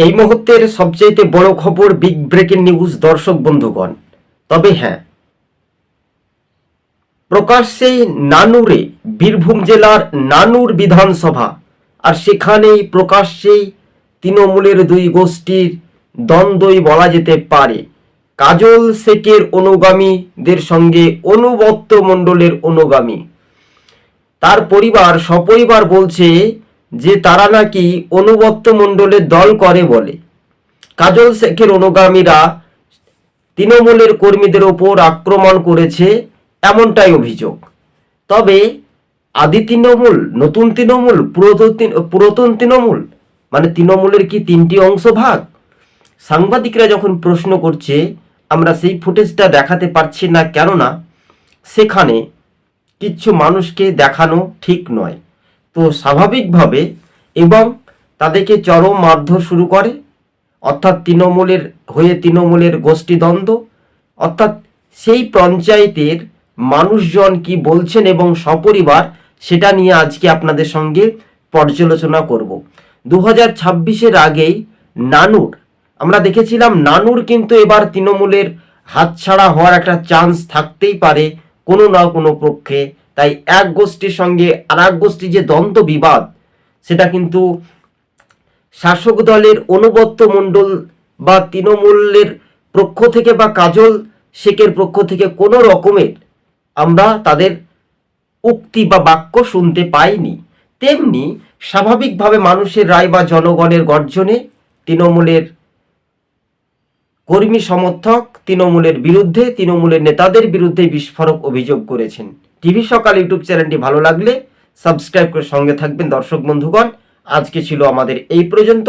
এই মুহূর্তের সবচেয়ে বড় খবর, বিগ ব্রেকিং নিউজ দর্শক বন্ধুগণ। তবে হ্যাঁ, প্রকাশ্যে নানুরে, বীরভূম জেলার নানুর বিধানসভা, আর সেখানেই প্রকাশ্যেই তৃণমূলের দুই গোষ্ঠীর দ্বন্দ্বই বলা যেতে পারে। কাজল শেখের অনুগামীদের সঙ্গে অনুব্রত মণ্ডলের অনুগামী, তার পরিবার সপরিবার বলছে যে তারা নাকি অনুব্রত মণ্ডলের দল করে বলে। কাজল শেখের অনুগামীরা তৃণমূলের কর্মীদের ওপর আক্রমণ করেছে, এমনটাই অভিযোগ। তবে আদি তৃণমূল, নতুন তৃণমূল, পুরাতন তৃণমূল, মানে তৃণমূলের কি তিনটি অংশ ভাগ? সাংবাদিকরা যখন প্রশ্ন করছে, আমরা সেই ফুটেজটা দেখাতে পারছি না, কেননা সেখানে কিছু মানুষকে দেখানো ঠিক নয়। তো স্বাভাবিকভাবে এবং তাদেরকে চরম মারধর শুরু করে, অর্থাৎ তৃণমূলের হয়ে তৃণমূলের গোষ্ঠীদ্বন্দ্ব, অর্থাৎ সেই পঞ্চায়েতের মানুষজন কি বলছেন এবং সপরিবার, সেটা নিয়ে আজকে আপনাদের সঙ্গে পর্যালোচনা করব। 2026-এর আগেই নানুর, আমরা দেখেছিলাম নানুর কিন্তু এবার তৃণমূলের হাতছাড়া হওয়ার একটা চান্স থাকতেই পারে কোনো না কোনো পক্ষে। তাই এক গোষ্ঠীর সঙ্গে আর এক গোষ্ঠীর যে দ্বন্দ্ব বিবাদ, সেটা কিন্তু শাসক দলের অনুব্রত মণ্ডল বা তৃণমূলের পক্ষ থেকে বা কাজল শেখের পক্ষ থেকে কোনো রকমের আমরা তাদের উক্তি বা বাক্য শুনতে পাইনি। তেমনি স্বাভাবিকভাবে মানুষের রায় বা জনগণের গর্জনে তৃণমূলের কর্মী সমর্থক তৃণমূলের বিরুদ্ধে, তৃণমূলের নেতাদের বিরুদ্ধে বিস্ফোরক অভিযোগ করেছেন। টিভি সকাল ইউটিউব চ্যানেলটি ভালো লাগলে সাবস্ক্রাইব করে সঙ্গে থাকবেন দর্শক বন্ধুগণ। আজকে ছিল আমাদের এই পর্যন্ত।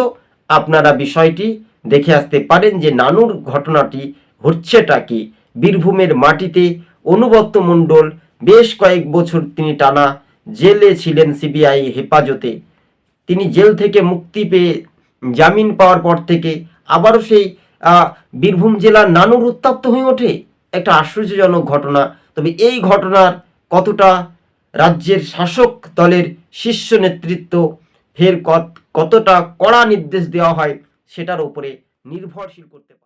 আপনারা বিষয়টি দেখে আসতে পারেন যে নানুর ঘটনাটি হচ্ছেটা কি। বীরভূমের মাটিতে অনুব্রত মণ্ডল বেশ কয়েক বছর তিনি টানা জেলে ছিলেন সিবিআই হেফাজতে। তিনি জেল থেকে মুক্তি পেয়ে জামিন পাওয়ার পর থেকে আবারও সেই বীরভূম জেলার নানুর উত্তপ্ত হয়ে ওঠে। একটা আশ্চর্যজনক ঘটনা। তবে এই ঘটনার কতটা রাজ্যের শাসক দলের শীর্ষ নেতৃত্ব ফের কতটা কড়া নির্দেশ দেওয়া হয়, সেটার উপরে নির্ভরশীল করতে পারে।